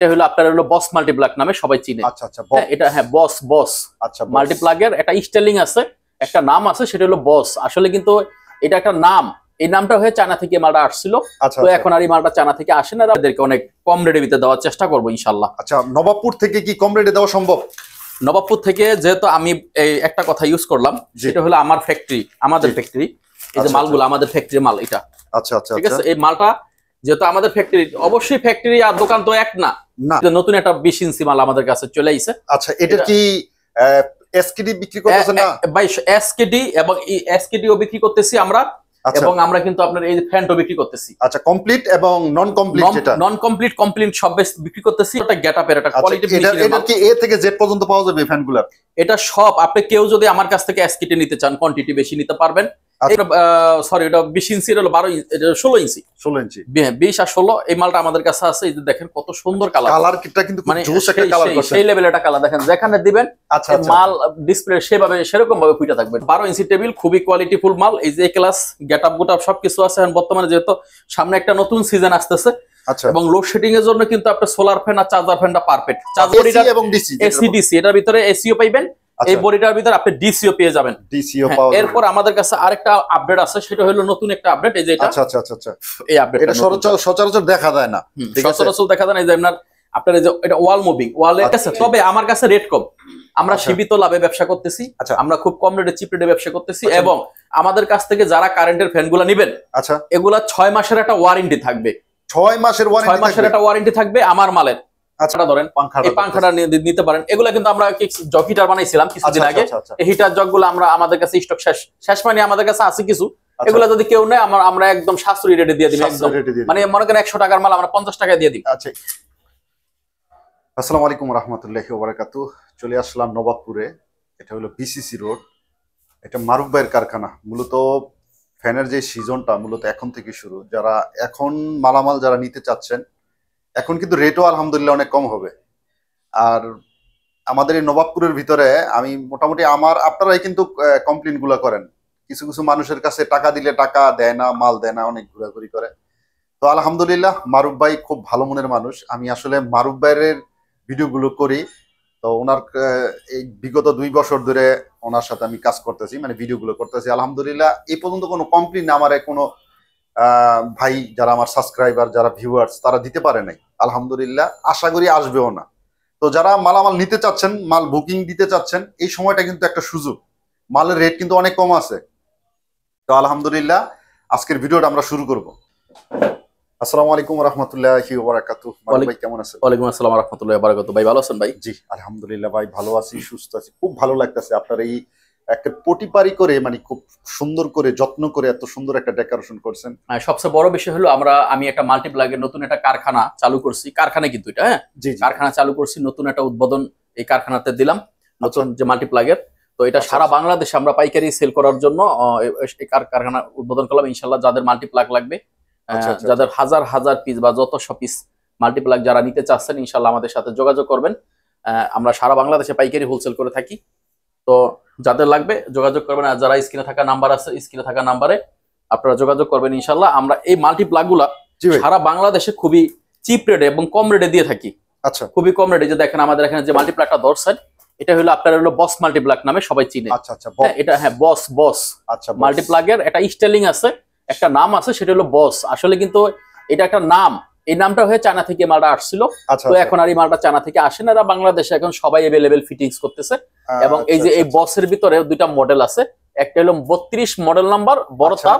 এটা হলো আপনার হলো বস মাল্টিপ্লাগ নামে সবাই চিনে। আচ্ছা আচ্ছা, এটা হ্যাঁ বস বস। আচ্ছা, মাল্টিপ্লাগের একটা স্টাইলিং আছে, একটা নাম আছে, সেটা হলো বস। আসলে কিন্তু এটা একটা নাম, এই নামটা হয়ে চায়না থেকে মালটা আসছিল। তো এখন আর এই মালটা চায়না থেকে আসে না, আপনাদেরকে অনেক কম রেটে দিতে দেওয়ার চেষ্টা করবো ইনশাল্লাহ। আচ্ছা, নবাবপুর থেকে কি কম রেটে দেওয়া সম্ভব? নবাবপুর থেকে যেহেতু আমি এই একটা কথা ইউজ করলাম, সেটা হলো আমার ফ্যাক্টরি, আমাদের ফ্যাক্টরি, এই যে মালগুলো আমাদের ফ্যাক্টরি মাল এটা। আচ্ছা আচ্ছা, ঠিক আছে, এই মালটা যেহেতু আমাদের ফ্যাক্টরি, অবশ্যই ফ্যাক্টরি আর দোকান তো এক না, নতুন একটা 20 ইঞ্চি মাল আমাদের কাছে চলে আইছে। আচ্ছা, এটা কি এসকেডি বিক্রি করতেছেন না ভাই? এসকেডি এবং এসকেডিও বিক্রি করতেছি আমরা, এবং আমরা কিন্তু আপনার এই ফ্যানও বিক্রি করতেছি। আচ্ছা, কমপ্লিট এবং নন কমপ্লিট, যেটা নন কমপ্লিট কমপ্লিট সব বিক্রি করতেছি। এটা গেটআপের একটা কোয়ালিটি। এটা কি এ থেকে জেড পর্যন্ত পাওয়া যাবে এই ফ্যানগুলো? এটা সব আপনি কেউ যদি আমার কাছ থেকে এসকেডি নিতে চান, কোয়ান্টিটি বেশি নিতে পারবেন। সরি, এটা 20 ইঞ্চি, এটা হলো 12 ইঞ্চি, এটা 16 ইঞ্চি। 16 ইঞ্চি, 20 আর 16 এই মালটা আমাদের কাছে আছে। এই যে দেখেন কত সুন্দর কালার, কালারটা কিন্তু খুব জোশ একটা কালার করছে, সেই লেভেলের একটা কালার। দেখেন যেখানে দিবেন মাল ডিসপ্লে সেভাবে সেরকম ভাবে ফুটে থাকবে। 12 ইঞ্চি টেবিল, খুবই কোয়ালিটিফুল মাল। এই যে ক্লাস গেটআপ গোটআপ সবকিছু আছে। বর্তমানে যেহেতু সামনে একটা নতুন সিজন আসতেছে, এবং লোডশেডিং এর জন্য কিন্তু আপনার সোলার ফ্যান আর চার্জার ফ্যানটা পারফেক্ট। চার্জার এবং এসি ডিসি, এটার ভিতরে এসিও পাইবেন, এই বডিটার ভিতরে আপনি ডিসিও পেয়ে যাবেন। এরপর আমাদের কাছে আরেকটা আপডেট আছে, সেটা হলো নতুন একটা আপডেট। এই যে এটা, আচ্ছা আচ্ছা আচ্ছা, এই আপডেট এটা সচরাচর দেখা যায় না। সচরাচর দেখা যায় না। এই যে আপনার এই যে এটা ওয়াল মুভিং ওয়ালে আছে, তবে আমার কাছে রেট কম। আমরা সীমিত লাভে ব্যবসা করতেছি, আমরা খুব কম রেটে চিপ রেটে ব্যবসা করতেছি। এবং আমাদের কাছ থেকে যারা কারেন্টের ফ্যানগুলো নেবেন, আচ্ছা, এগুলা 6 মাসের একটা ওয়ারেন্টি থাকবে। 6 মাসের একটা ওয়ারেন্টি থাকবে আমার মালের। আচ্ছা, ধরেন এই পাংখাটা নিতে পারেন। এগুলা কিন্তু আমরা জগ হিটার বানাইছিলাম কিছুদিন আগে। এই হিটার জগগুলো আমরা আমাদের কাছে স্টক শেষ মানে আমাদের কাছে আছে কিছু। এগুলা যদি কেউ নেয়, আমরা একদম সাশ্রয়ী রেটে দিয়ে দিই। একদম মানে মনে করেন 100 টাকার মাল আমরা 50 টাকায় দিয়ে দিই। আচ্ছা, আসসালামু আলাইকুম রাহমাতুল্লাহি ওয়া বারাকাতুহু। চলে আসলাম নবাবপুরে। এটা হলো বিসিসি রোড। এটা মারুফ ভাইয়ের কারখানা। মূলত ফ্যানের যে সিজনটা মূলত এখন থেকে শুরু। যারা এখন মালামাল যারা নিতে চাচ্ছেন, এখন কিন্তু রেটও আলহামদুলিল্লাহ অনেক কম হবে। আর আমাদের এই নবাবপুরের ভিতরে আমি মোটামুটি আপনারাই কিন্তু কমপ্লেন গুলা করেন, কিছু কিছু মানুষের কাছে টাকা দিলে টাকা দেয় না, মাল দেয় না, অনেক ঘোরাঘুরি করে। তো আলহামদুলিল্লাহ মারুফ ভাই খুব ভালো মনের মানুষ। আমি আসলে মারুফ ভাইয়ের ভিডিওগুলো করি, তো ওনার এই বিগত 2 বছর ধরে ওনার সাথে আমি কাজ করতেছি, মানে ভিডিওগুলো করতেছি। আলহামদুলিল্লাহ এই পর্যন্ত কোনো কমপ্লেন আমার কোনো ভাই যারা আমার সাবস্ক্রাইবার, যারা ভিউয়ার্স, তারা দিতে পারে নাই। আলহামদুলিল্লাহ, আশা করি আসবেও না। তো যারা মালামাল নিতে চাচ্ছেন, মাল বুকিং দিতে চাচ্ছেন, এই সময়টা কিন্তু একটা সুযোগ। মালের রেট কিন্তু অনেক কম আছে। তো আলহামদুলিল্লাহ আজকের ভিডিওটা আমরা শুরু করব। আসসালামু আলাইকুম ওয়া রাহমাতুল্লাহি ওয়া বারাকাতুহু। ভাই কেমন আছেন? ওয়ালাইকুম আসসালাম ওয়া রাহমাতুল্লাহি ওয়া বারাকাতুহু। ভাই ভালো আছেন ভাই? জি আলহামদুলিল্লাহ ভাই, ভালো আছি, সুস্থ আছি। খুব ভালো লাগতেছে আপনার এই একটা পটিপারি করে, মানে খুব সুন্দর করে যত্ন করে এত সুন্দর একটা ডেকোরেশন করছেন। সবচেয়ে বড় বিষয় হলো আমি একটা মাল্টিপ্লাগের নতুন একটা কারখানা চালু করছি। কারখানা কিন্তু এটা, হ্যাঁ, কারখানা চালু করছি, নতুন একটা উদ্বোধন এই কারখানাতে দিলাম, নতুন যে মাল্টিপ্লাগের। তো এটা সারা বাংলাদেশে আমরা পাইকারি সেল করার জন্য এই কারখানা উদ্বোধন করলাম। ইনশাআল্লাহ যাদের মাল্টিপ্লাগ লাগবে, যাদের হাজার হাজার পিস বা যত পিস মাল্টিপ্লাগ যারা নিতে চাচ্ছেন, ইনশাআল্লাহ আমাদের সাথে যোগাযোগ করবেন। আমরা সারা বাংলাদেশে পাইকারি হোলসেল করে থাকি। তো যাদের লাগবে যোগাযোগ করবেন। আর যারা স্ক্রিনে থাকা নাম্বার আছে, স্ক্রিনে থাকা নাম্বারে আপনারা যোগাযোগ করবেন। ইনশাআল্লাহ আমরা এই মাল্টিপ্লাগ গুলা সারা বাংলাদেশে খুবই চিপ রেটে এবং কম রেটে দিয়ে থাকি। আচ্ছা, খুবই কম রেটে। যে দেখেন আমাদের এখানে যে মাল্টিপ্লাগটা ধরছেন, এটা হলো আপনার হলো বস মাল্টিপ্লাগ নামে সবাই চিনে। আচ্ছা আচ্ছা, এটা হ্যাঁ বস বস। আচ্ছা, মাল্টিপ্লাগের একটা স্টাইলিং আছে, একটা নাম আছে, সেটা হলো বস। আসলে কিন্তু এটা একটা নাম, এই নামটা হয়ে চায়না থেকে মালটা আসছিল। তো এখন আর এই মালটা চায়না থেকে আসে না, বাংলাদেশে এখন সবাই অ্যাভেলেবেল ফিটিংস করতেছে। এবং এই যে এই বসের ভিতরে 2টা মডেল আছে। একটা হলো 32 মডেল নাম্বার বড় তার,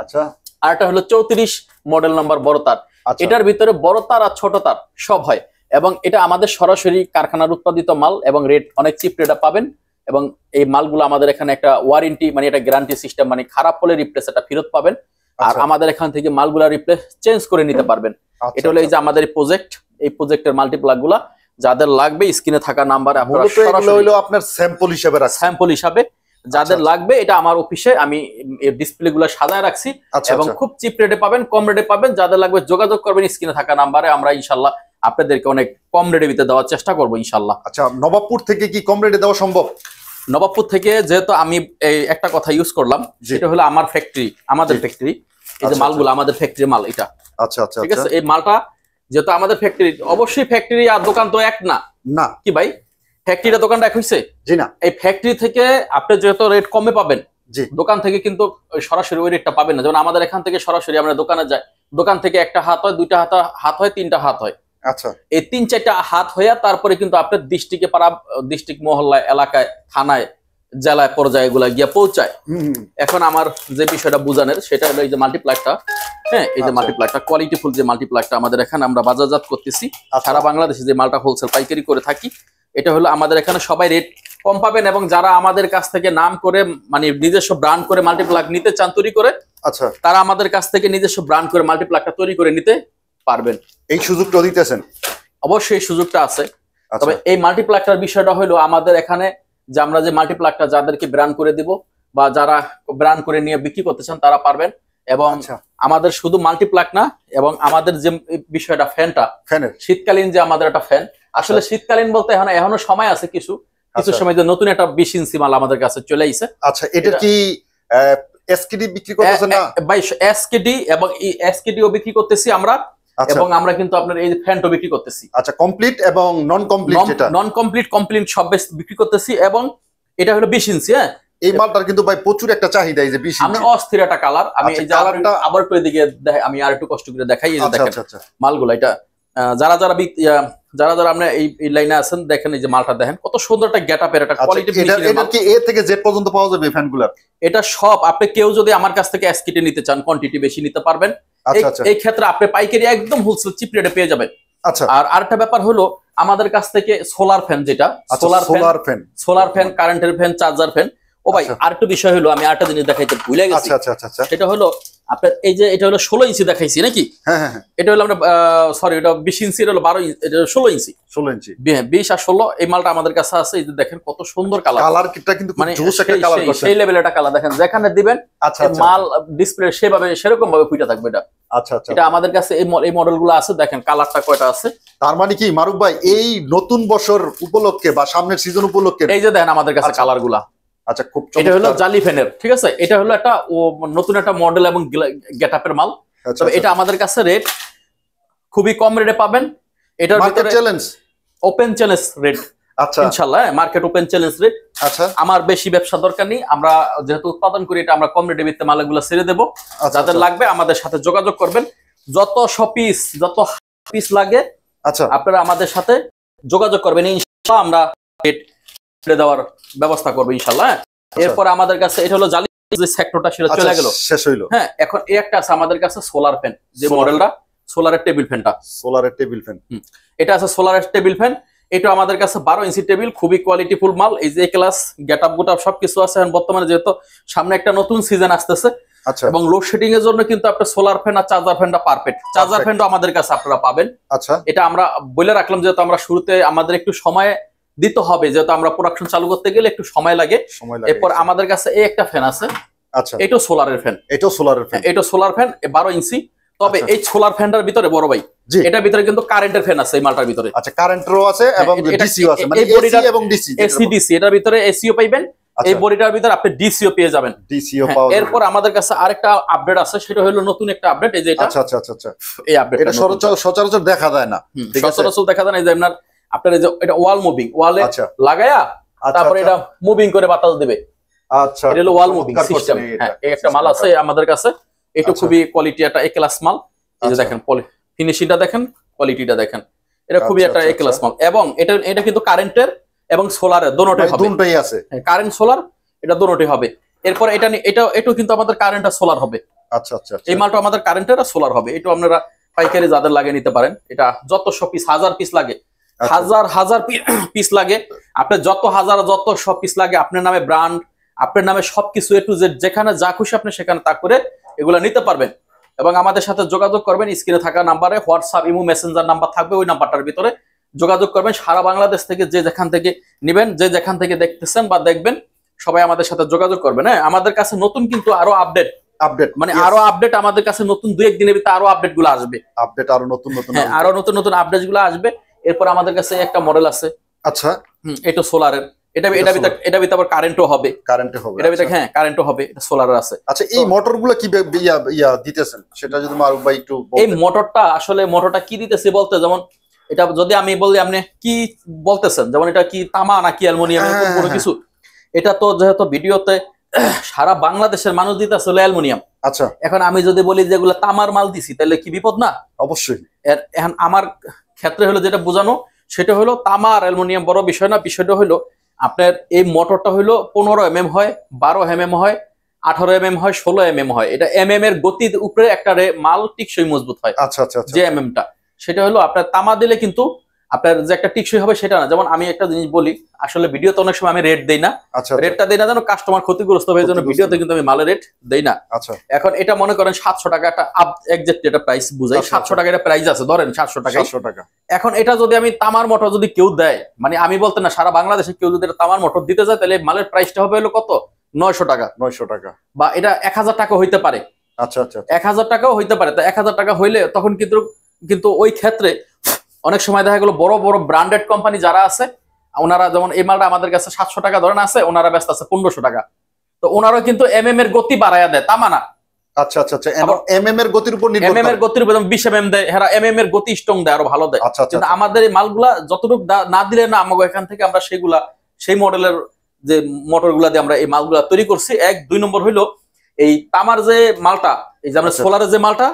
আচ্ছা, আর একটা হলো 34 মডেল নাম্বার বড় তার। এটার ভিতরে বড় তার আর ছোট তার সব হয়। এবং এটা আমাদের সরাসরি কারখানার উৎপাদিত মাল, এবং রেট অনেক চিপ রেটে পাবেন। এবং এই মালগুলো আমাদের এখানে একটা ওয়ারেন্টি, মানে এটা গ্যারান্টি সিস্টেম, মানে খারাপ হলে রিপ্লেস এটা ফেরত পাবেন। আর আমাদের এখান থেকে মালগুলা রিপ্লেস চেঞ্জ করে নিতে পারবেন। এটা হলো এই যে আমাদের প্রজেক্ট, এই প্রজেক্টের মাল্টিপ্লাগ গুলা যাদের লাগবে স্ক্রিনে থাকা নাম্বারে আপনারা সরাসরি হলো আপনার স্যাম্পল হিসাবে যাদের লাগবে, এটা আমার অফিসে আমি এই ডিসপ্লে গুলা সাজায় রাখছি। এবং খুব চিপ রেটে পাবেন, কম রেটে পাবেন। যাদের লাগবে যোগাযোগ করবেন স্ক্রিনে থাকা নাম্বারে। আমরা ইনশাআল্লাহ আপনাদেরকে অনেক কম রেটে দিতে দেওয়ার চেষ্টা করবো ইনশাআল্লাহ। আচ্ছা, নবাবপুর থেকে কি কম রেটে দেওয়া সম্ভব? নবাবপুর থেকে যেহেতু আমি এই একটা কথা ইউজ করলাম, সেটা হলো আমার ফ্যাক্টরি, আমাদের ফ্যাক্টরি, এই যে মালগুলো আমাদের ফ্যাক্টরি মাল এটা। আচ্ছা আচ্ছা, ঠিক আছে, এই মালটা যেহেতু আমাদের ফ্যাক্টরি, অবশ্যই ফ্যাক্টরি আর দোকান তো এক না। না কি ভাই, ফ্যাক্টরিটা দোকানটা এক হইছে? জি না। এই ফ্যাক্টরি থেকে আপনি যেহেতু রেট কমে পাবেন, জি দোকান থেকে কিন্তু সরাসরি ওই রেটটা পাবেন না। যেমন আমাদের এখান থেকে সরাসরি আমরা দোকানে যাই, দোকান থেকে একটা হাত হয়, দুইটা হাত হয়, তিনটা হাত হয়। আচ্ছা, এই 3-4টা হাত হইয়া তারপরে কিন্তু আপনার ডিস্ট্রিক্টে পাড়া, ডিস্ট্রিক্ট মহল্লায়, এলাকায়, থানায়, জেলায়, পর্যায়ে এগুলা গিয়া পৌঁছায়। এখন আমার যে বিষয়টা বুঝানোর সেটা হলো এই যে মাল্টিপ্লাগটা। হ্যাঁ, এই যে মাল্টিপ্লাগটা, কোয়ালিটিফুল যে মাল্টিপ্লাগটা আমাদের এখানে আমরা বাজারজাত করতেছি সারা বাংলাদেশে, যে মালটা হোলসেল পাইকারি করে থাকি। এটা হলো আমাদের এখানে সবাই রেট কম পাবেন, এবং যারা আমাদের কাছ থেকে নাম করে মানে নিজস্ব ব্র্যান্ড করে মাল্টিপ্লাগ নিতে চান তৈরি করে, আচ্ছা, তারা আমাদের কাছ থেকে নিজস্ব ব্র্যান্ড করে মাল্টিপ্লাগটা তৈরি করে নিতে পারবেন। এই সুযোগটা দিতেছেন? অবশ্যই এই সুযোগটা আছে। তবে এই মাল্টিপ্লাগটার বিষয়টা হলো আমাদের এখানে যে আমরা যে মাল্টিপ্লাগটা যাদেরকে ব্র্যান্ড করে দিব বা যারা ব্র্যান্ড করে নিয়ে বিক্রি করতে চান তারা পারবেন। এবং আমাদের শুধু মাল্টিপ্লাগ না, এবং আমাদের যে বিষয়টা ফ্যানটা, ফ্যানের শীতকালীন যে আমাদের একটা ফ্যান, আসলে শীতকালীন বলতে এখনো সময় আছে কিছু সময়, যে নতুন একটা 20 ইঞ্চি মাল আমাদের কাছে চলে আইছে। আচ্ছা, এটা কি এসকেডি বিক্রি করতেছেন না? ভাই এসকেডি এবং এসকেডিও বিক্রি করতেছি আমরা, এবং আমরা কিন্তু আপনার এই ফ্যানটা বিক্রি করতেছি। আচ্ছা, কমপ্লিট এবং নন কমপ্লিট, যেটা নন কমপ্লিট, কমপ্লিট সব বিক্রি করতেছি। এবং এটা হলো 20 ইঞ্চি। হ্যাঁ, এই মালটার কিন্তু ভাই প্রচুর একটা চাহিদা, এই যে 20 ইঞ্চি আমরা অস্থির একটা কালার। আমি এই যে আবার একটু এদিকে আমি আর একটু কষ্ট করে দেখাই। এই যে দেখেন মালগুলো, এটা যারা যারা আমরা এই লাইনে আছেন, দেখেন এই যে মালটা দেখেন কত সুন্দর একটা গেটআপের একটা কোয়ালিটি। এটা কি এ থেকে জেড পর্যন্ত পাওয়া যাবে ফ্যানগুলো? এটা সব আপনি কেউ যদি আমার কাছ থেকে এসকিটি নিতে চান, কোয়ান্টিটি বেশি নিতে পারবেন। এই ক্ষেত্রে আপনি পাইকারি একদম হোলসেল চিপ রেটে পেয়ে যাবেন। আচ্ছা, আর আরেকটা ব্যাপার হলো আমাদের কাছ থেকে সোলার ফ্যান, যেটা সোলার ফ্যান, কারেন্টের ফ্যান, চার্জার ফ্যান। ও ভাই, আরেকটা বিষয় হলো আমি আরেকটা জিনিস দেখাইতে ভুলে গেছি। সেটা হলো আপনার এই যে এটা হলো 16 ইঞ্চি দেখাইছি নাকি? হ্যাঁ, এটা হলো আমরা সরি, এটা 20 ইঞ্চি, এটা হলো 12 ইঞ্চি, এটা 16 ইঞ্চি। 20 আর 16 এই মালটা আমাদের কাছে আছে। এই যে দেখেন কত সুন্দর কালারটা কিন্তু মানে সেই লেভেলের একটা কালার দেখেন, যেখানে দিবেন মাল ডিসপ্লে সেভাবে সেরকম ভাবে ফুটে থাকবে এটা। আচ্ছা, এটা আমাদের কাছে এই মডেলগুলো আছে। দেখেন কালারটা কয়টা আছে। তার মানে কি মারুফ ভাই, এই নতুন বছর উপলক্ষে বা সামনের সিজন উপলক্ষে এই যে দেখেন আমাদের কাছে কালারগুলা। আচ্ছা, খুব এটা হলো জালি ফ্যানের, ঠিক আছে? এটা হলো একটা নতুন একটা মডেল এবং গেটআপের মাল। তবে এটা আমাদের কাছে রেট খুবই কম রেটে পাবেন। এটার ভিতরে চ্যালেঞ্জ, ওপেন চ্যালেঞ্জ রেট। আচ্ছা, ইনশাআল্লাহ মার্কেট ওপেন চ্যালেঞ্জ রেট। আচ্ছা, আমার বেশি ব্যবসা দরকার নেই, আমরা যেহেতু উৎপাদন করি এটা আমরা কম রেটে ভিত্তিতে মালগুলো ছেড়ে দেব। যাদের লাগবে আমাদের সাথে যোগাযোগ করবেন। যত পিস লাগে, আচ্ছা, আপনারা আমাদের সাথে যোগাযোগ করবেন। ইনশাআল্লাহ আমরা রেট দেওয়ার ব্যবস্থা করবো ইনশাআল্লাহ। এরপর আমাদের কাছে এটা হলো জালি যে সেক্টরটা সেটা চলে গেল, শেষ হইলো। হ্যাঁ, এখন এই একটা আছে আমাদের কাছে সোলার ফ্যান, যে মডেলটা সোলারের টেবিল ফ্যানটা, এটা আছে সোলারের টেবিল ফ্যান। এটা আমাদের কাছে 12 ইঞ্চি টেবিল, খুবই কোয়ালিটিফুল মাল। এই যে ক্লাস গেটআপ গুটাপ সবকিছু আছে। বর্তমানে যেহেতু সামনে একটা নতুন সিজন আসতেছে, এবং লোডশেডিং এর জন্য কিন্তু আপনার সোলার ফ্যান আর চার্জার ফ্যানটা পারফেক্ট। চার্জার ফ্যানটা আমাদের কাছে আপনারা পাবেন। আচ্ছা, এটা আমরা বলে রাখলাম যেহেতু আমরা শুরুতে আমাদের একটু সময় দিতে হবে, যেহেতু আমরা প্রোডাকশন চালু করতে গেলে একটু সময় লাগে। এরপর আমাদের কাছে এই একটা ফ্যান আছে। আচ্ছা, এটা সোলারের ফ্যান, এটা সোলার ফ্যান 12 ইঞ্চি। তবে এই সোলার ফ্যানটার ভিতরে বড় ভাই, এটার ভিতরে কিন্তু কারেন্টের ফ্যান আছে এই মালটার ভিতরে। আচ্ছা, কারেন্টও আছে এবং ডিসিও আছে, মানে এসি এবং ডিসি, এসি ডিসি। এটার ভিতরে এসিও পাইবেন, এই বডিটার ভিতরে আপনি ডিসিও পেয়ে যাবেন। এরপর আমাদের কাছে আরেকটা আপডেট আছে, সেটা হলো নতুন একটা আপডেট। এই যে এটা, আচ্ছা, এই আপডেট এটা সচরাচর দেখা যায় না, সচরাচর দেখা যায় না। এই যে আপনার এই যে এটা ওয়াল মুভিং, ওয়ালে লাগায়া তারপরে এটা মুভিং করে বাতাস দিবে। আচ্ছা, এটা হলো ওয়াল মুভিং সিস্টেম। হ্যাঁ, এই একটা মাল আছে আমাদের কাছে। এটা খুবই কোয়ালিটি একটা এ ক্লাস মাল। এই যে দেখেন ফিনিশিংটা দেখেন, কোয়ালিটিটা দেখেন, এটা খুবই একটা এ ক্লাস মাল। এবং এটা কিন্তু কারেন্টের এবং সোলারের দোনোটাই হবে, দুটোই আছে। কারেন্ট সোলার এটা দোনোটাই হবে। এরপর এটাও কিন্তু আমাদের কারেন্ট আর সোলার হবে। আচ্ছা, এই মালটা আমাদের কারেন্টের আর সোলার হবে। এটা আপনারা পাইকারি যাদের লাগে নিতে পারেন। এটা যত পিস, 1000 পিস লাগে, হাজার পিস লাগে, আপনার যত পিস লাগে, আপনার নামে ব্র্যান্ড, আপনার নামে সবকিছু এ টু জেড, যেখানে যা খুশি আপনি সেখানে তা করে এগুলো নিতে পারবেন। এবং আমাদের সাথে যোগাযোগ করবেন। স্ক্রিনে থাকা নাম্বারে হোয়াটসঅ্যাপ, ইমো, মেসেঞ্জার নাম্বার থাকবে, ওই নাম্বারটার ভিতরে যোগাযোগ করবেন। সারা বাংলাদেশ থেকে যে যেখান থেকে নিবেন, যে যেখান থেকে দেখতেছেন বা দেখবেন, সবাই আমাদের সাথে যোগাযোগ করবেন। হ্যাঁ, আমাদের কাছে নতুন কিন্তু আরো আপডেট মানে আরো আপডেট আমাদের কাছে নতুন 2-1 দিনের ভিতরে আরো আপডেট গুলো আসবে। আরো নতুন আপডেট গুলো আসবে। এরপর আমাদের কাছে একটা মডেল আছে। আচ্ছা, এটা সোলারের, এটা আবার কারেন্টও হবে, এটা ভিতরে হ্যাঁ কারেন্টও হবে, এটা সোলার আছে। আচ্ছা, এই মোটরগুলো কি দিতেছেন সেটা যদি মারুফ ভাই একটু এই মোটরটা কি দিতেছি বলতে, যেমন এটা যদি আমি বলি আপনি কি বলতেছেন, যেমন এটা কি তামা নাকি অ্যালুমিনিয়াম কোনো কিছু, এটা তো যেহেতু ভিডিওতে সারা বাংলাদেশের মানুষ দিতেছে অ্যালুমিনিয়াম। আচ্ছা, এখন আমি যদি বলি যেগুলো তামার মাল দিছি তাহলে কি বিপদ না? অবশ্যই। এখন আমার ক্ষেত্রে হলো যেটা বোঝানো সেটা হলো তামা আর অ্যালুমিনিয়াম বড় বিষয় না, বিষয়টা হলো আপনার এই মোটরটা হলো 15 mm হয়, 12 mm হয়, 18 mm হয়, 16 mm হয়। এটা এর গতির উপরে একটা মাল টিকসই মজবুত হয়। আচ্ছা আচ্ছা, যে টা সেটা হলো আপনার তামা দিলে কিন্তু আপনার যে একটা টিকসই হবে সেটা না। যেমন আমি একটা জিনিস বলি, আসলে ভিডিওতে অনেক সময় আমি রেট দেই না, রেটটা দেই না যেন কাস্টমার ক্ষতিগ্রস্ত হয়ে যেন ভিডিওতে কিন্তু আমি মালের রেট দেই না। আচ্ছা, এখন এটা মনে করেন 700 টাকা একটা এক্সাক্ট এটা প্রাইস বুঝাই, 700 টাকা এটা প্রাইস আছে, ধরেন 700 টাকা। এখন এটা যদি আমি তামার মোটর যদি কেউ দেয়, মানে আমি বলতে না, সারা বাংলাদেশে কেউ যদি এটা তামার মোটর দিতে যায় তাহলে মালের প্রাইসটা হবে হলো কত? 900 টাকা, 900 টাকা, বা এটা 1000 টাকা হইতে পারে। আচ্ছা আচ্ছা, 1000 টাকাও হইতে পারে। তো 1000 টাকা হইলে তখন কিন্তু ওই ক্ষেত্রে অনেক সময় দেখা গেল বড় বড় ব্র্যান্ডেড কোম্পানি যারা আছে, ওনারা যেমন এই মালটা আমাদের কাছে 700 টাকা ধরেন আছে, ওনারা ব্যস্ত আছে 1500 টাকা। তো ওনারাও কিন্তু এর গতি বাড়ায়া দেয়, তামা না। আচ্ছা আচ্ছা আচ্ছা, এর গতির উপর নির্ভর করে, এর গতির উপর 20 দেয়, হেরা এর গতি স্ট্রং দেয়, আরো ভালো দেয়। আচ্ছা আচ্ছা, কিন্তু আমাদের এই মালগুলা যতটুকু না দিলে না, আমাকে এখান থেকে আমরা সেই মডেলের যে মোটরগুলা দিয়ে আমরা এই মালগুলা তৈরি করছি। 1-2 নম্বর হইলো এই তামার যে মালটা, এই যে আমরা সোলারের যে মালটা,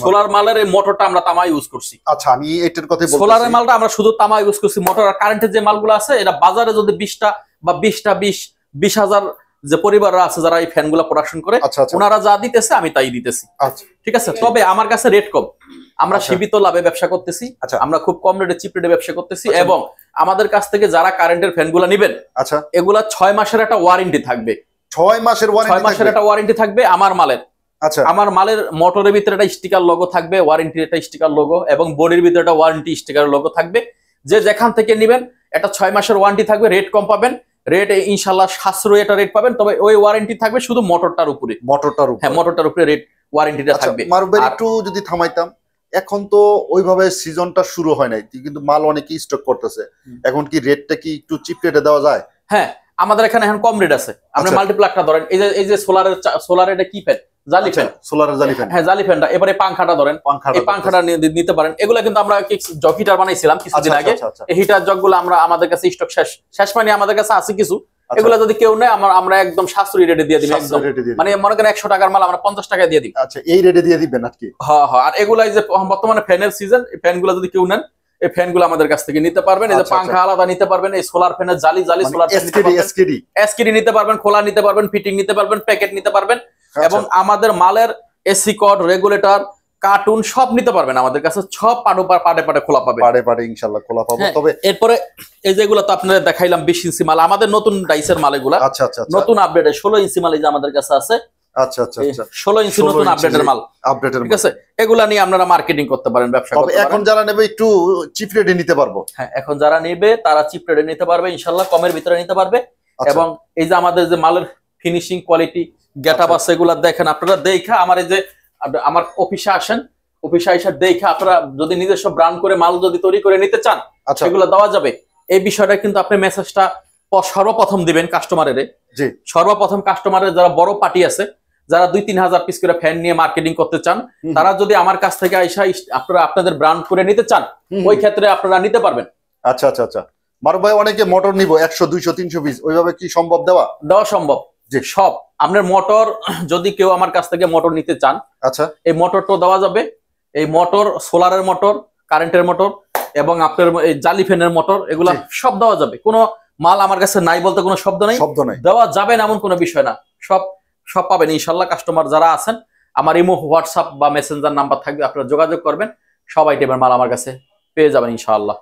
সোলার মালের এই মোটরটা আমরা তামা ইউজ করছি। আচ্ছা, আমি এটার কথাই বলছি, সোলারের মালটা আমরা শুধু তামা ইউজ করছি। মোটর আর কারেন্টের যে মালগুলো আছে, এটা বাজারে যদি 20টা বা 20,000 যে পরিবাররা আছে যারা এই ফ্যানগুলো প্রোডাকশন করে, ওনারা যা দিতেছে আমি তাই দিতেছি। ঠিক আছে, তবে আমার কাছে রেট কম, আমরা সীমিত লাভে ব্যবসা করতেছি, আমরা খুব কম রেটে চিপ রেটে ব্যবসা করতেছি। এবং আমাদের কাছ থেকে যারা কারেন্টের ফ্যানগুলো নেবেন, আচ্ছা, এগুলা 6 মাসের একটা ওয়ারেন্টি থাকবে। 6 মাসের একটা ওয়ারেন্টি থাকবে আমার মালের। আচ্ছা, আমার মালের মোটরের ভিতরে একটা স্টিকার লোগো থাকবে, ওয়ারেন্টির একটা স্টিকার লোগো, এবং বডির ভিতরে একটা ওয়ারেন্টি স্টিকার লোগো থাকবে। যে যেখান থেকে নেবেন এটা 6 মাসের ওয়ারেন্টি থাকবে, রেট কম পাবেন, রেট ইনশাআল্লাহ সাশ্রয়ী একটা রেট পাবেন। তবে ওই ওয়ারেন্টি থাকবে শুধু মোটরটার উপরে, হ্যাঁ মোটরটার উপরে রেট ওয়ারেন্টিটা থাকবে। মারুফ ভাই একটু যদি থামাইতাম, এখন তো ওইভাবে সিজনটা শুরু হয় নাই, কিন্তু মাল অনেকেই স্টক করতেছে, এখন কি রেটটা কি একটু চিপ রেটে দেওয়া যায়? হ্যাঁ, আমাদের এখানে এখন কম রেট আছে। আপনি মাল্টিপ্লাকটা ধরেন, এই যে সোলারের এটা কি ফ্যান, জালি ফ্যান, সোলারের জালি ফ্যান, হ্যাঁ জালি ফ্যানটা। এবারে পাংখাটা ধরেন, এই পাংখাটা নিতে পারেন। এগুলা কিন্তু আমরা জগ হিটার বানাইছিলাম কিছুদিন আগে, এই হিটার জগগুলো আমরা আমাদের কাছে স্টক শেষ মানে আমাদের কাছে আছে কিছু। এগুলা যদি কেউ নেয় আমরা একদম সাশ্রয়ী রেটে দিয়ে দিই, একদম মানে মনে করেন 100 টাকার মাল আমরা 50 টাকায় দিয়ে দিই। আচ্ছা, এই রেটে দিয়ে দিবেন নাকি? হ্যাঁ হ্যাঁ। আর এগুলাই যে বর্তমানে ফ্যানের সিজন, এই ফ্যানগুলো যদি কেউ নেন, এই ফ্যানগুলো আমাদের কাছ থেকে নিতে পারবেন। এই যে পাংখা আলাদা নিতে পারবেন, এই সোলার ফ্যানের জালি সোলার এসকেডি নিতে পারবেন, খোলা নিতে পারবেন, ফিটিং নিতে পারবেন, প্যাকেট নিতে পারবেন। এবং আমাদের মালের এসি কর্ড, রেগুলেটর, কার্টুন সব নিতে পারবেন আমাদের কাছে, সব পাটে খোলা পাবে, পাটে ইনশাআল্লাহ খোলা পাবো। তবে এরপরে এই যেগুলো তো আপনাদের দেখাইলাম 20 ইঞ্চি মাল, আমাদের নতুন ডাইসের মাল এগুলা। আচ্ছা আচ্ছা, নতুন আপডেট 16 ইঞ্চি মাল এই যে আমাদের কাছে আছে। আচ্ছা আচ্ছা আচ্ছা, 16 ইঞ্চি নতুন আপডেটের মাল, ঠিক আছে। এগুলা নিয়ে আপনারা মার্কেটিং করতে পারেন, ব্যবসা করতে পারেন। এখন যারা নেবে একটু চিপ রেটে নিতে পারবো। হ্যাঁ, এখন যারা নেবে তারা চিপ রেটে নিতে পারবে, ইনশাআল্লাহ কমের ভিতরে নিতে পারবে। এবং এই যে আমাদের যে মালের ফিনিশিং কোয়ালিটি, গেটআপ আছে, এগুলা দেখেন আপনারা। দেখা আমার এই যে আমার অফিসে আসেন, অফিসে এসে দেখা আপনারা যদি নিজস্ব ব্র্যান্ড করে মাল যদি তৈরি করে নিতে চান, সেগুলো দেওয়া যাবে। এই বিষয়টা কিন্তু আপনি মেসেজটা সর্বপ্রথম দিবেন কাস্টমারের। জি, সর্বপ্রথম কাস্টমারের যারা বড় পার্টি আছে, যারা 2-3 হাজার পিস করে ফ্যান নিয়ে মার্কেটিং করতে চান, তারা যদি আমার কাছ থেকে আইসা আপনারা আপনাদের ব্র্যান্ড করে নিতে চান, ওই ক্ষেত্রে আপনারা নিতে পারবেন। আচ্ছা আচ্ছা আচ্ছা, মারুফ ভাই অনেকে মোটর নিব 100, 200, 300 পিস, ওইভাবে কি সম্ভব দেওয়া সম্ভব? যে সব আপনার মোটর যদি কেউ আমার কাছ থেকে মোটর নিতে চান, আচ্ছা, এই মোটরটা দেওয়া যাবে। এই মোটর সোলারের মোটর, কারেন্টের মোটর এবং আপনার এই জালি ফ্যানের মোটর, এগুলা সব দেওয়া যাবে। কোনো মাল আমার কাছে নাই বলতে কোনো শব্দ নাই, দেওয়া যাবে না এমন কোনো বিষয় না। সব পাবেন ইনশাআল্লাহ। কাস্টমার যারা আছেন, আমার ইমো, হোয়াটসঅ্যাপ বা মেসেঞ্জার নাম্বার থাকবে, আপনারা যোগাযোগ করবেন, সব আইটেমের মাল আমার কাছে পেয়ে যাবেন ইনশাআল্লাহ।